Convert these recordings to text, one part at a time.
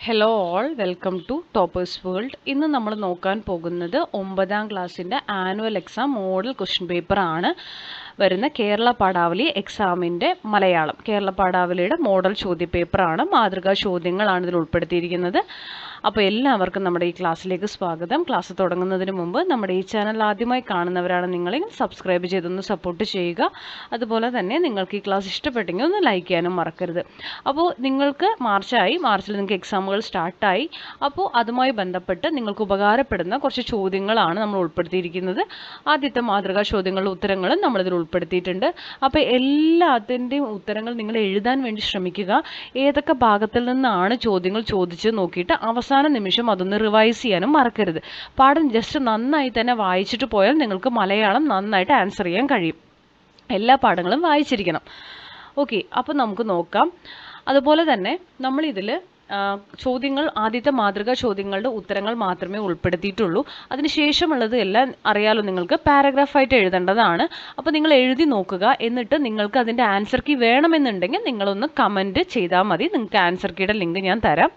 Hello all, welcome to toppers world. ഇന്ന് നമ്മൾ നോക്കാൻ പോകുന്നത് 9ാം ക്ലാസ്സിൻ്റെ annual exam model question paper ആണ്. വരുന്ന കേരള പാഠാവലി എക്സാമിൻ്റെ മലയാളം കേരള പാഠാവലിയുടെ മോഡൽ ചോദ്യപേപ്പറാണ്. മാതൃകാ ചോദ്യങ്ങളാണ് ഇതിൽ ഉൾപ്പെടുത്തിയിരിക്കുന്നത്. അപ്പോൾ എല്ലാവർക്കും നമ്മുടെ ഈ ക്ലാസ്സിലേക്ക് സ്വാഗതം. ക്ലാസ് തുടങ്ങുന്നതിന് മുമ്പ് നമ്മുടെ ഈ ചാനൽ ആദ്യമായി കാണുന്നവരാണ് നിങ്ങളെങ്കിൽ സബ്സ്ക്രൈബ് ചെയ്തൊന്ന് സപ്പോർട്ട് ചെയ്യുക. അതുപോലെ തന്നെ നിങ്ങൾക്ക് ഈ ക്ലാസ് ഇഷ്ടപ്പെട്ടെങ്കിൽ ഒന്ന് ലൈക്ക് ചെയ്യാനും മറക്കരുത്. അപ്പോൾ നിങ്ങൾക്ക് മാർച്ചിൽ നിങ്ങൾക്ക് എക്സാമുകൾ സ്റ്റാർട്ടായി. അപ്പോൾ അതുമായി ബന്ധപ്പെട്ട് നിങ്ങൾക്ക് ഉപകാരപ്പെടുന്ന കുറച്ച് ചോദ്യങ്ങളാണ് നമ്മൾ ഉൾപ്പെടുത്തിയിരിക്കുന്നത്. ആദ്യത്തെ മാതൃകാ ചോദ്യങ്ങളുടെ ഉത്തരങ്ങളും നമ്മളിതിൽ ഉൾപ്പെടുത്തിയിട്ടുണ്ട്. അപ്പോൾ എല്ലാത്തിൻ്റെയും ഉത്തരങ്ങൾ നിങ്ങൾ എഴുതാൻ വേണ്ടി ശ്രമിക്കുക. ഏതൊക്കെ ഭാഗത്തിൽ നിന്നാണ് ചോദ്യങ്ങൾ ചോദിച്ച് നോക്കിയിട്ട് അവസാന നിമിഷം അതൊന്ന് റിവൈസ് ചെയ്യാനും മറക്കരുത്. പാഠം ജസ്റ്റ് നന്നായി തന്നെ വായിച്ചിട്ട് പോയാൽ നിങ്ങൾക്ക് മലയാളം നന്നായിട്ട് ആൻസർ ചെയ്യാൻ കഴിയും. എല്ലാ പാഠങ്ങളും വായിച്ചിരിക്കണം. ഓക്കെ, അപ്പോൾ നമുക്ക് നോക്കാം. അതുപോലെ തന്നെ നമ്മളിതിൽ ചോദ്യങ്ങൾ ആദ്യത്തെ മാതൃകാ ചോദ്യങ്ങളുടെ ഉത്തരങ്ങൾ മാത്രമേ ഉൾപ്പെടുത്തിയിട്ടുള്ളൂ. അതിനുശേഷമുള്ളത് എല്ലാം അറിയാലോ, നിങ്ങൾക്ക് പാരഗ്രാഫായിട്ട് എഴുതേണ്ടതാണ്. അപ്പോൾ നിങ്ങൾ എഴുതി നോക്കുക. എന്നിട്ട് നിങ്ങൾക്ക് അതിൻ്റെ ആൻസർ കീ വേണമെന്നുണ്ടെങ്കിൽ നിങ്ങളൊന്ന് കമൻറ്റ് ചെയ്താൽ മതി. നിങ്ങൾക്ക് ആൻസർ കീയുടെ ലിങ്ക് ഞാൻ തരാം.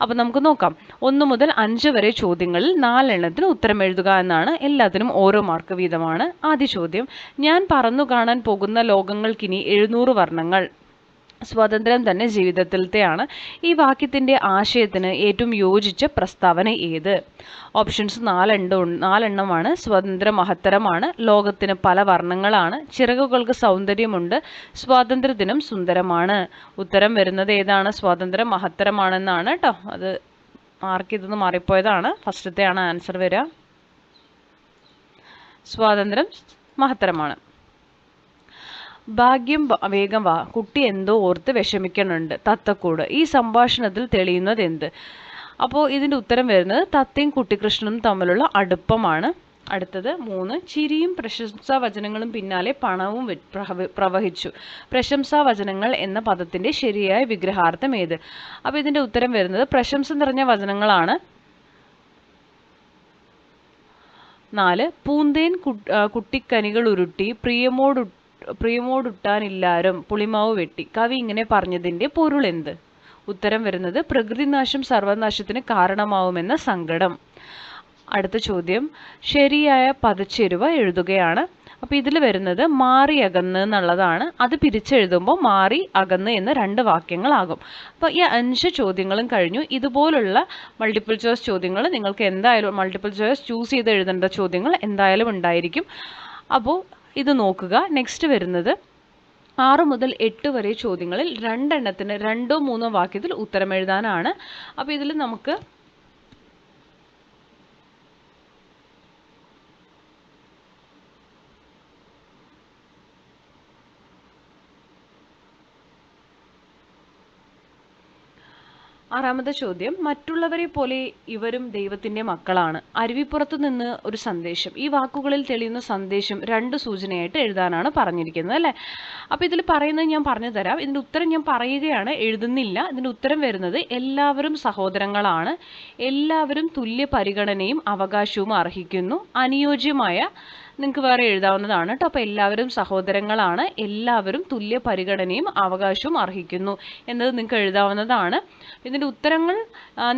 അപ്പോൾ നമുക്ക് നോക്കാം. 1 മുതൽ 5 വരെ ചോദ്യങ്ങളിൽ 4 എണ്ണത്തിന് ഉത്തരം എഴുതുക എന്നാണ്. എല്ലാത്തിനും ഓരോ മാർക്ക് വീതമാണ്. ആദ്യ ചോദ്യം: ഞാൻ പറന്നു കാണാൻ പോകുന്ന ലോകങ്ങൾക്കിനി 700 വർണ്ണങ്ങൾ. സ്വാതന്ത്ര്യം തന്നെ ജീവിതത്തിലത്തെയാണ്. ഈ വാക്യത്തിൻ്റെ ആശയത്തിന് ഏറ്റവും യോജിച്ച പ്രസ്താവന ഏത്? ഓപ്ഷൻസ് 4 എണ്ണമാണ്. സ്വാതന്ത്ര്യ മഹത്തരമാണ്, ലോകത്തിന് പല വർണ്ണങ്ങളാണ്, ചിറകുകൾക്ക് സൗന്ദര്യമുണ്ട്, സ്വാതന്ത്ര്യദിനം സുന്ദരമാണ്. ഉത്തരം വരുന്നത് ഏതാണ്? സ്വാതന്ത്ര്യ മഹത്തരമാണെന്നാണ് കേട്ടോ. അത് മാർക്ക് ചെയ്തെന്ന് മാറിപ്പോയതാണ്. ഫസ്റ്റത്തെയാണ് ആൻസർ വരിക. സ്വാതന്ത്ര്യം മഹത്തരമാണ്. ഭാഗ്യം വേഗം വാ, കുട്ടി എന്തോ ഓർത്ത് വിഷമിക്കണുണ്ട്, തത്തക്കൂട്. ഈ സംഭാഷണത്തിൽ തെളിയുന്നത് എന്ത്? അപ്പോൾ ഇതിൻ്റെ ഉത്തരം വരുന്നത് തത്തയും കുട്ടിക്കൃഷ്ണനും തമ്മിലുള്ള അടുപ്പമാണ്. അടുത്തത് 3, ചിരിയും പ്രശംസാ വചനങ്ങളും പിന്നാലെ പണവും പ്രവഹിച്ചു. പ്രശംസാ വചനങ്ങൾ എന്ന പദത്തിൻ്റെ ശരിയായ വിഗ്രഹാർത്ഥം ഏത്? അപ്പോൾ ഇതിൻ്റെ ഉത്തരം വരുന്നത് പ്രശംസ നിറഞ്ഞ വചനങ്ങളാണ്. 4, പൂന്തേൻ കുട്ടിക്കനികൾ ഉരുട്ടി പ്രിയമോടുട്ടാനില്ലാരും പുളിമാവ് വെട്ടി. കവി ഇങ്ങനെ പറഞ്ഞതിൻ്റെ പൊരുൾ എന്ത്? ഉത്തരം വരുന്നത് പ്രകൃതിനാശം സർവനാശത്തിന് കാരണമാവുമെന്ന സങ്കടം. അടുത്ത ചോദ്യം: ശരിയായ പദച്ചേരുവ എഴുതുകയാണ്. അപ്പോൾ ഇതിൽ വരുന്നത് മാറി അകന്ന് എന്നുള്ളതാണ്. അത് പിരിച്ചെഴുതുമ്പോൾ മാറി അകന്ന് എന്ന് 2 വാക്യങ്ങളാകും. അപ്പോൾ ഈ 5 ചോദ്യങ്ങളും കഴിഞ്ഞു. ഇതുപോലുള്ള മൾട്ടിപ്പിൾ ചോയ്സ് ചോദ്യങ്ങൾ നിങ്ങൾക്ക് എന്തായാലും മൾട്ടിപ്പിൾ ചോയ്സ് ചൂസ് ചെയ്ത് എഴുതേണ്ട ചോദ്യങ്ങൾ എന്തായാലും ഉണ്ടായിരിക്കും. അപ്പോൾ ഇത് നോക്കുക. നെക്സ്റ്റ് വരുന്നത് 6 മുതൽ 8 വരെ ചോദ്യങ്ങളിൽ 2 എണ്ണത്തിന് 2ഓ 3ഓ വാക്യത്തിൽ ഉത്തരം എഴുതാനാണ്. അപ്പോൾ ഇതിൽ നമുക്ക് ആറാമത്തെ ചോദ്യം: മറ്റുള്ളവരെ പോലെ ഇവരും ദൈവത്തിൻ്റെ മക്കളാണ്. അരുവിപ്പുറത്തു നിന്ന് ഒരു സന്ദേശം. ഈ വാക്കുകളിൽ തെളിയുന്ന സന്ദേശം 2 സൂചനയായിട്ട് എഴുതാനാണ് പറഞ്ഞിരിക്കുന്നത് അല്ലേ? അപ്പോൾ ഇതിൽ പറയുന്നത് ഞാൻ പറഞ്ഞു തരാം. ഇതിൻ്റെ ഉത്തരം ഞാൻ പറയുകയാണ്, എഴുതുന്നില്ല. ഇതിൻ്റെ ഉത്തരം വരുന്നത് എല്ലാവരും സഹോദരങ്ങളാണ്, എല്ലാവരും തുല്യ പരിഗണനയും അവകാശവും അർഹിക്കുന്നു. അനുയോജ്യമായ നിങ്ങൾക്ക് വേറെ എഴുതാവുന്നതാണ് കേട്ടോ. അപ്പോൾ എല്ലാവരും സഹോദരങ്ങളാണ്, എല്ലാവരും തുല്യ പരിഗണനയും അവകാശവും അർഹിക്കുന്നു എന്നത് നിങ്ങൾക്ക് എഴുതാവുന്നതാണ്. ഇതിൻ്റെ ഉത്തരങ്ങൾ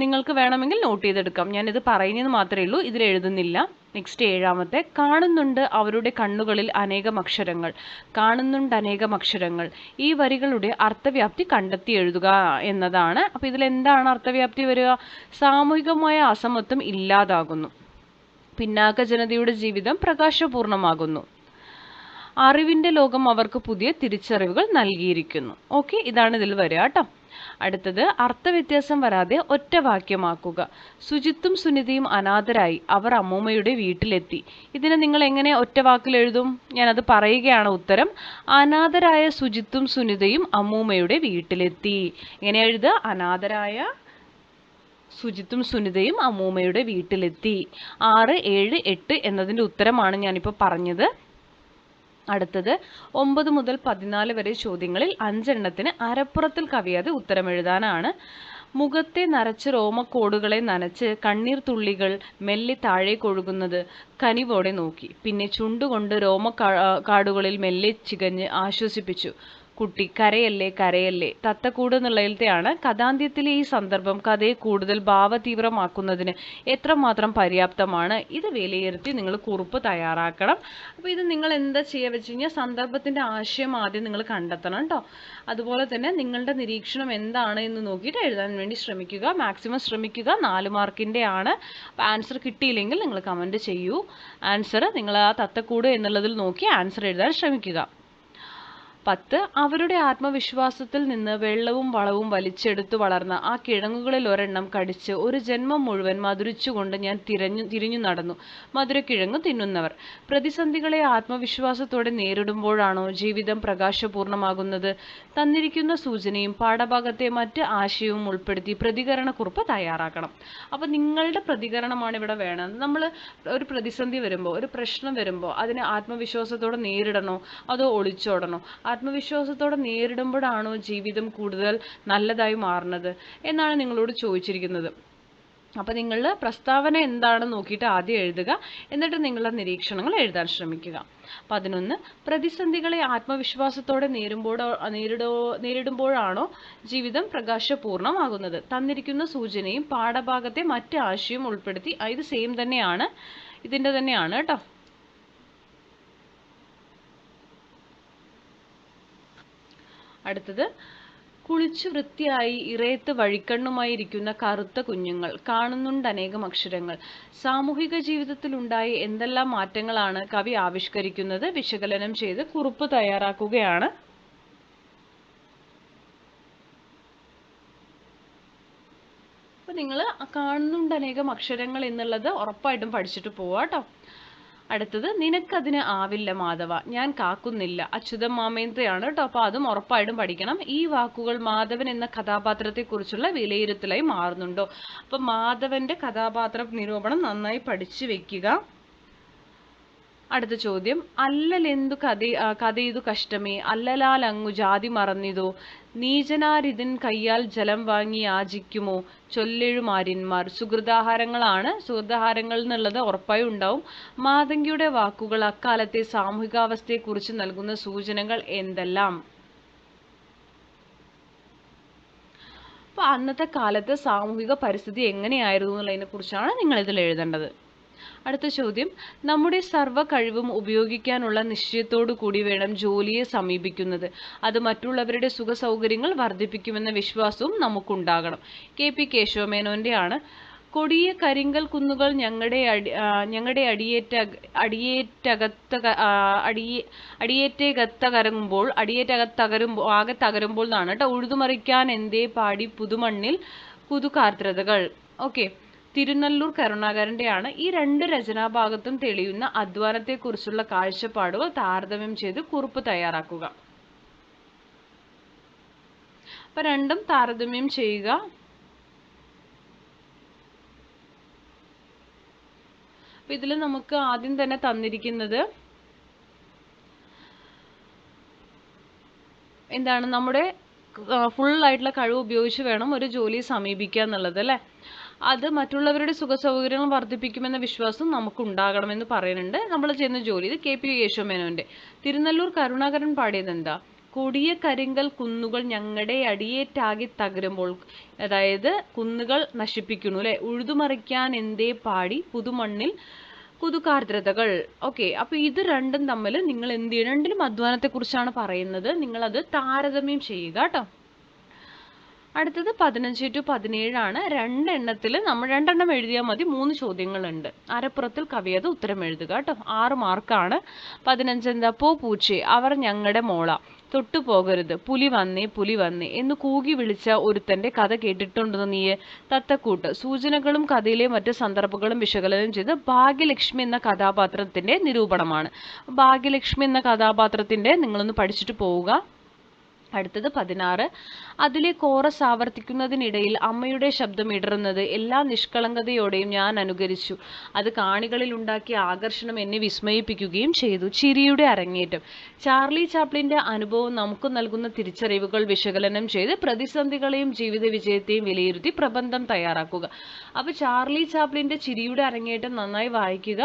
നിങ്ങൾക്ക് വേണമെങ്കിൽ നോട്ട് ചെയ്തെടുക്കാം. ഞാനിത് പറയുന്നത് മാത്രമേ ഉള്ളൂ, ഇതിൽ എഴുതുന്നില്ല. നെക്സ്റ്റ് 7ാമത്തെ: കാണുന്നുണ്ട് അവരുടെ കണ്ണുകളിൽ അനേകം അക്ഷരങ്ങൾ. കാണുന്നുണ്ട് അനേകം അക്ഷരങ്ങൾ. ഈ വരികളുടെ അർത്ഥവ്യാപ്തി കണ്ടെത്തി എഴുതുക എന്നതാണ്. അപ്പോൾ ഇതിൽ എന്താണ് അർത്ഥവ്യാപ്തി വരിക? സാമൂഹികമായ അസമത്വം ഇല്ലാതാകുന്നു, പിന്നാക്ക ജനതയുടെ ജീവിതം പ്രകാശപൂർണമാകുന്നു, അറിവിൻ്റെ ലോകം അവർക്ക് പുതിയ തിരിച്ചറിവുകൾ നൽകിയിരിക്കുന്നു. ഓക്കെ, ഇതാണ് ഇതിൽ വരിക കേട്ടോ. അടുത്തത് അർത്ഥവ്യത്യാസം വരാതെ ഒറ്റ വാക്യമാക്കുക. സുജിത്തും സുനിതയും അനാഥരായി, അവർ അമ്മൂമ്മയുടെ വീട്ടിലെത്തി. ഇതിനെ നിങ്ങൾ എങ്ങനെ ഒറ്റ വാക്കിൽ എഴുതും? ഞാനത് പറയുകയാണ്. ഉത്തരം: അനാഥരായ സുജിത്തും സുനിതയും അമ്മൂമ്മയുടെ വീട്ടിലെത്തി. എങ്ങനെ എഴുതുക? അനാഥരായ സുജിത്തും സുനിതയും അമ്മൂമ്മയുടെ വീട്ടിലെത്തി. 6, 7, 8 എന്നതിൻ്റെ ഉത്തരമാണ് ഞാനിപ്പോൾ പറഞ്ഞത്. അടുത്തത് 9 മുതൽ 14 വരെ ചോദ്യങ്ങളിൽ 5 എണ്ണത്തിന് അരപ്പുറത്തിൽ കവിയാതെ ഉത്തരം എഴുതാനാണ്. മുഖത്തെ നരച്ച് രോമക്കോടുകളെ നനച്ച് കണ്ണീർ തുള്ളികൾ മെല്ലെ താഴേക്കൊഴുകുന്നത് കനിവോടെ നോക്കി. പിന്നെ ചുണ്ടുകൊണ്ട് രോമക്കാടുകളിൽ മെല്ലെ ചികഞ്ഞ് ആശ്വസിപ്പിച്ചു. കുട്ടി കരയല്ലേ കരയല്ലേ. തത്തക്കൂട് എന്നുള്ളതിലത്തെയാണ്. കഥാന്ത്യത്തിലെ ഈ സന്ദർഭം കഥയെ കൂടുതൽ ഭാവതീവ്രമാക്കുന്നതിന് എത്രമാത്രം പര്യാപ്തമാണ്? ഇത് വിലയിരുത്തി നിങ്ങൾ കുറിപ്പ് തയ്യാറാക്കണം. അപ്പോൾ ഇത് നിങ്ങൾ എന്താ ചെയ്യുക വെച്ച് കഴിഞ്ഞാൽ സന്ദർഭത്തിൻ്റെ ആശയം ആദ്യം നിങ്ങൾ കണ്ടെത്തണം കേട്ടോ. അതുപോലെ തന്നെ നിങ്ങളുടെ നിരീക്ഷണം എന്താണ് എന്ന് നോക്കിയിട്ട് എഴുതാൻ വേണ്ടി ശ്രമിക്കുക. മാക്സിമം ശ്രമിക്കുക. 4 മാർക്കിൻ്റെ ആണ്. അപ്പോൾ ആൻസർ കിട്ടിയില്ലെങ്കിൽ നിങ്ങൾ കമൻറ്റ് ചെയ്യൂ. ആൻസർ നിങ്ങൾ ആ തത്തക്കൂട് എന്നുള്ളതിൽ നോക്കി ആൻസർ എഴുതാൻ ശ്രമിക്കുക. 10. അവരുടെ ആത്മവിശ്വാസത്തിൽ നിന്ന് വെള്ളവും വളവും വലിച്ചെടുത്തു വളർന്ന ആ കിഴങ്ങുകളിൽ ഒരെണ്ണം കടിച്ച് ഒരു ജന്മം മുഴുവൻ മധുരിച്ചുകൊണ്ട് ഞാൻ തിരിഞ്ഞു നടന്നു. മധുരക്കിഴങ്ങ് തിന്നുന്നവർ. പ്രതിസന്ധികളെ ആത്മവിശ്വാസത്തോടെ നേരിടുമ്പോഴാണോ ജീവിതം പ്രകാശപൂർണമാകുന്നത്? തന്നിരിക്കുന്ന സൂചനയും പാഠഭാഗത്തെ മറ്റ് ആശയവും ഉൾപ്പെടുത്തി പ്രതികരണക്കുറിപ്പ് തയ്യാറാക്കണം. അപ്പോൾ നിങ്ങളുടെ പ്രതികരണമാണ് ഇവിടെ വേണ്ടത്. നമ്മൾ ഒരു പ്രതിസന്ധി വരുമ്പോൾ, ഒരു പ്രശ്നം വരുമ്പോൾ അതിനെ ആത്മവിശ്വാസത്തോടെ നേരിടണോ അതോ ഒളിച്ചോടണോ? ആത്മവിശ്വാസത്തോടെ നേരിടുമ്പോഴാണോ ജീവിതം കൂടുതൽ നല്ലതായി മാറുന്നത് എന്നാണ് നിങ്ങളോട് ചോദിച്ചിരിക്കുന്നത്. അപ്പോൾ നിങ്ങളുടെ പ്രസ്താവന എന്താണെന്ന് നോക്കിയിട്ട് ആദ്യം എഴുതുക. എന്നിട്ട് നിങ്ങളുടെ നിരീക്ഷണങ്ങൾ എഴുതാൻ ശ്രമിക്കുക. 11. പ്രതിസന്ധികളെ ആത്മവിശ്വാസത്തോടെ നേരിടുമ്പോഴാണോ ജീവിതം പ്രകാശപൂർണമാകുന്നത്? തന്നിരിക്കുന്ന സൂചനയും പാഠഭാഗത്തെ മറ്റ് ആശയം ഉൾപ്പെടുത്തി. ഇത് സെയിം തന്നെയാണ്, ഇതിൻ്റെ തന്നെയാണ് കേട്ടോ. അടുത്തത്, കുളിച്ചു വൃത്തിയായി ഇറയത്ത് വഴിക്കണ്ണുമായിരിക്കുന്ന കറുത്ത കുഞ്ഞുങ്ങൾ. കാണുന്നുണ്ട് അനേകം അക്ഷരങ്ങൾ. സാമൂഹിക ജീവിതത്തിൽ ഉണ്ടായ എന്തെല്ലാം മാറ്റങ്ങളാണ് കവി ആവിഷ്കരിക്കുന്നത്? വിശകലനം ചെയ്ത് കുറിപ്പ് തയ്യാറാക്കുകയാണ്. അപ്പോൾ നിങ്ങൾ കാണുന്നുണ്ട് അനേകം അക്ഷരങ്ങൾ എന്നുള്ളത് ഉറപ്പായിട്ടും പഠിച്ചിട്ട് പോവാട്ടോ. അടുത്തത്, നിനക്കതിന് ആവില്ല മാധവ, ഞാൻ കാക്കുന്നില്ല. അച്യുതൻ മാമേന്ദ്രയാണ് കേട്ടോ. അപ്പോൾ അതും ഉറപ്പായിട്ടും പഠിക്കണം. ഈ വാക്കുകൾ മാധവൻ എന്ന കഥാപാത്രത്തെക്കുറിച്ചുള്ള വിലയിരുത്തലായി മാറുന്നുണ്ടോ? അപ്പം മാധവന്റെ കഥാപാത്ര നിരൂപണം നന്നായി പഠിച്ചു വെക്കുക. അടുത്ത ചോദ്യം, അല്ലലെന്തു കഥയിതു കഷ്ടമേ, അല്ലലാലങ്ങു ജാതി മറന്നിതോ, നീചനാരിതിൻ കയ്യാൽ ജലം വാങ്ങി യാചിക്കുമോ, ചൊല്ലെഴുമാര്യന്മാർ. സുഹൃതാഹാരങ്ങളാണ്. സുഹൃതാഹാരങ്ങൾ എന്നുള്ളത് ഉറപ്പായും ഉണ്ടാവും. മാതങ്കിയുടെ വാക്കുകൾ അക്കാലത്തെ സാമൂഹികാവസ്ഥയെക്കുറിച്ച് നൽകുന്ന സൂചനകൾ എന്തെല്ലാം? അപ്പോൾ അന്നത്തെ കാലത്ത് സാമൂഹിക പരിസ്ഥിതി എങ്ങനെയായിരുന്നു എന്നുള്ളതിനെ കുറിച്ചാണ് നിങ്ങൾ ഇതിൽ എഴുതേണ്ടത്. അടുത്ത ചോദ്യം, നമ്മുടെ സർവ്വ കഴിവും ഉപയോഗിക്കാനുള്ള നിശ്ചയത്തോടു കൂടി വേണം ജോലിയെ സമീപിക്കുന്നത്. അത് മറ്റുള്ളവരുടെ സുഖ സൗകര്യങ്ങൾ വർദ്ധിപ്പിക്കുമെന്ന വിശ്വാസവും നമുക്കുണ്ടാകണം. KP കേശവമേനോന്റെ ആണ്. കൊടിയ കരിങ്കൽ കുന്നുകൾ ഞങ്ങളുടെ ആകെ തകരുമ്പോൾ എന്നാണ് കേട്ടോ. ഉഴുതുമറിക്കാൻ എന്തേ പാടി പുതുമണ്ണിൽ പുതുകാർദ്രതകൾ. ഓക്കെ, തിരുനല്ലൂർ കരുണാകരന്റെ ആണ്. ഈ 2 രചനാഭാഗത്തും തെളിയുന്ന അധ്വാനത്തെക്കുറിച്ചുള്ള കാഴ്ചപ്പാടുകൾ താരതമ്യം ചെയ്ത് കുറിപ്പ് തയ്യാറാക്കുക. അപ്പൊ രണ്ടും താരതമ്യം ചെയ്യുക. അപ്പൊ ഇതിൽ നമുക്ക് ആദ്യം തന്നെ തന്നിരിക്കുന്നത് എന്താണ്? നമ്മുടെ ഫുൾ ആയിട്ടുള്ള കഴിവ് ഉപയോഗിച്ച് വേണം ഒരു ജോലിയെ സമീപിക്കുക എന്നുള്ളത് അല്ലേ. അത് മറ്റുള്ളവരുടെ സുഖ സൗകര്യങ്ങൾ വർദ്ധിപ്പിക്കുമെന്ന വിശ്വാസം നമുക്ക് ഉണ്ടാകണമെന്ന് പറയുന്നുണ്ട്. നമ്മൾ ചെയ്യുന്ന ജോലി ഇത് KP കേശവമേനോന്റെ. തിരുനല്ലൂർ കരുണാകരൻ പാടിയത് എന്താ? കൊടിയ കരിങ്കൽ കുന്നുകൾ ഞങ്ങളുടെ അടിയേറ്റാകെ തകരുമ്പോൾ, അതായത് കുന്നുകൾ നശിപ്പിക്കുന്നു അല്ലെ. ഉഴുതുമറിക്കാൻ എന്തേ പാടി പുതുമണ്ണിൽ പുതുകാർദ്രതകൾ. ഓക്കെ, അപ്പൊ ഇത് രണ്ടും തമ്മിൽ നിങ്ങൾ എന്ത് ചെയ്യണം? രണ്ടിലും അധ്വാനത്തെ കുറിച്ചാണ് പറയുന്നത്. നിങ്ങളത് താരതമ്യം ചെയ്യുക കേട്ടോ. അടുത്തത് 15 to 17 ആണ്. 2 എണ്ണത്തിൽ നമ്മൾ 2 എണ്ണം എഴുതിയാൽ മതി. 3 ചോദ്യങ്ങളുണ്ട്. അരപ്പുറത്തിൽ കവിയാതെ ഉത്തരം എഴുതുക കേട്ടോ. 6 മാർക്കാണ്. 15 എന്താ? പൂച്ചേ, അവർ ഞങ്ങളുടെ മോള, തൊട്ടു പോകരുത്, പുലി വന്നേ എന്ന് കൂകി വിളിച്ച ഒരുത്തന്റെ കഥ കേട്ടിട്ടുണ്ടെന്ന് നീ? തത്തക്കൂട്ട്. സൂചനകളും കഥയിലെ മറ്റ് സന്ദർഭങ്ങളും വിശകലനം ചെയ്ത് ഭാഗ്യലക്ഷ്മി എന്ന കഥാപാത്രത്തിന്റെ നിരൂപണമാണ്. ഭാഗ്യലക്ഷ്മി എന്ന കഥാപാത്രത്തിന്റെ നിങ്ങളൊന്ന് പഠിച്ചിട്ട് പോവുക. അടുത്തത് 16. അതിലെ കോറസ് ആവർത്തിക്കുന്നതിനിടയിൽ അമ്മയുടെ ശബ്ദം ഇടറുന്നത് എല്ലാ നിഷ്കളങ്കതയോടെയും ഞാൻ അനുകരിച്ചു. അത് കാണികളിൽ ഉണ്ടാക്കിയ ആകർഷണം എന്നെ വിസ്മയിപ്പിക്കുകയും ചെയ്തു. ചിരിയുടെ അരങ്ങേറ്റം. ചാർലി ചാപ്ലിന്റെ അനുഭവം നമുക്ക് നൽകുന്ന തിരിച്ചറിവുകൾ വിശകലനം ചെയ്ത് പ്രതിസന്ധികളെയും ജീവിത വിജയത്തെയും വിലയിരുത്തി പ്രബന്ധം തയ്യാറാക്കുക. അപ്പൊ ചാർലി ചാപ്ലിന്റെ ചിരിയുടെ അരങ്ങേറ്റം നന്നായി വായിക്കുക.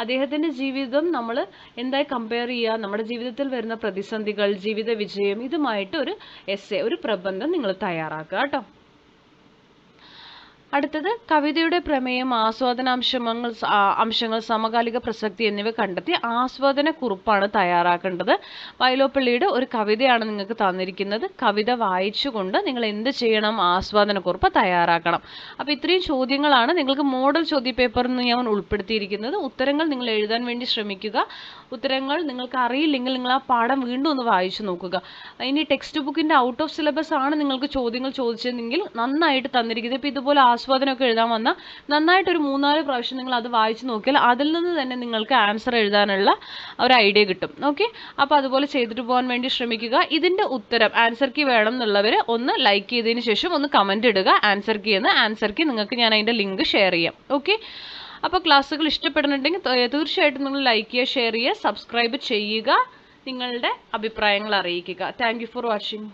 അദ്ദേഹത്തിന്റെ ജീവിതം നമ്മൾ എന്തായി കമ്പയർ ചെയ്യുക, നമ്മുടെ ജീവിതത്തിൽ വരുന്ന പ്രതിസന്ധികൾ, ജീവിത വിജയം, ഇതുമായിട്ട് ഒരു എസ്സേ, ഒരു പ്രബന്ധം നിങ്ങൾ തയ്യാറാക്കുക കേട്ടോ. അടുത്തത് കവിതയുടെ പ്രമേയം, അംശങ്ങൾ, സമകാലിക പ്രസക്തി എന്നിവ കണ്ടെത്തി ആസ്വാദന കുറിപ്പാണ് തയ്യാറാക്കേണ്ടത്. വൈലോപ്പിള്ളിയുടെ ഒരു കവിതയാണ് നിങ്ങൾക്ക് തന്നിരിക്കുന്നത്. കവിത വായിച്ചുകൊണ്ട് നിങ്ങൾ എന്ത് ചെയ്യണം? ആസ്വാദന കുറിപ്പ് തയ്യാറാക്കണം. അപ്പോൾ ഇത്രയും ചോദ്യങ്ങളാണ് നിങ്ങൾക്ക് മോഡൽ ചോദ്യപേപ്പറിൽ നിന്ന് ഞാൻ ഉൾപ്പെടുത്തിയിരിക്കുന്നത്. ഉത്തരങ്ങൾ നിങ്ങൾ എഴുതാൻ വേണ്ടി ശ്രമിക്കുക. ഉത്തരങ്ങൾ നിങ്ങൾക്ക് അറിയില്ലെങ്കിൽ നിങ്ങൾ ആ പാഠം വീണ്ടും ഒന്ന് വായിച്ചു നോക്കുക. ഇനി ടെക്സ്റ്റ് ബുക്കിന്റെ ഔട്ട് ഓഫ് സിലബസ് ആണ് നിങ്ങൾക്ക് ചോദ്യങ്ങൾ ചോദിച്ചതെങ്കിൽ നന്നായിട്ട് തന്നിരിക്കുന്നത്. ഇപ്പോൾ ഇതുപോലെ ആസ്വാദനമൊക്കെ എഴുതാൻ വന്നാൽ നന്നായിട്ട് ഒരു 3-4 പ്രാവശ്യം നിങ്ങൾ അത് വായിച്ചു നോക്കിയാൽ അതിൽ നിന്ന് തന്നെ നിങ്ങൾക്ക് ആൻസർ എഴുതാനുള്ള ഒരു ഐഡിയ കിട്ടും. ഓക്കെ, അപ്പോൾ അതുപോലെ ചെയ്തിട്ട് പോകാൻ വേണ്ടി ശ്രമിക്കുക. ഇതിന്റെ ഉത്തരം ആൻസർ കീ വേണം എന്നുള്ളവർ ഒന്ന് ലൈക്ക് ചെയ്തതിന് ശേഷം ഒന്ന് കമന്റ് ഇടുക ആൻസർ കീ എന്ന്. ആൻസർ കീ നിങ്ങൾക്ക് ഞാൻ അതിന്റെ ലിങ്ക് ഷെയർ ചെയ്യാം. ഓക്കെ, അപ്പോൾ ക്ലാസ്സുകൾ ഇഷ്ടപ്പെടുന്നുണ്ടെങ്കിൽ തീർച്ചയായിട്ടും നിങ്ങൾ ലൈക്ക് ചെയ്യുക, ഷെയർ ചെയ്യുക, സബ്സ്ക്രൈബ് ചെയ്യുക, നിങ്ങളുടെ അഭിപ്രായങ്ങൾ അറിയിക്കുക. Thank you for watching.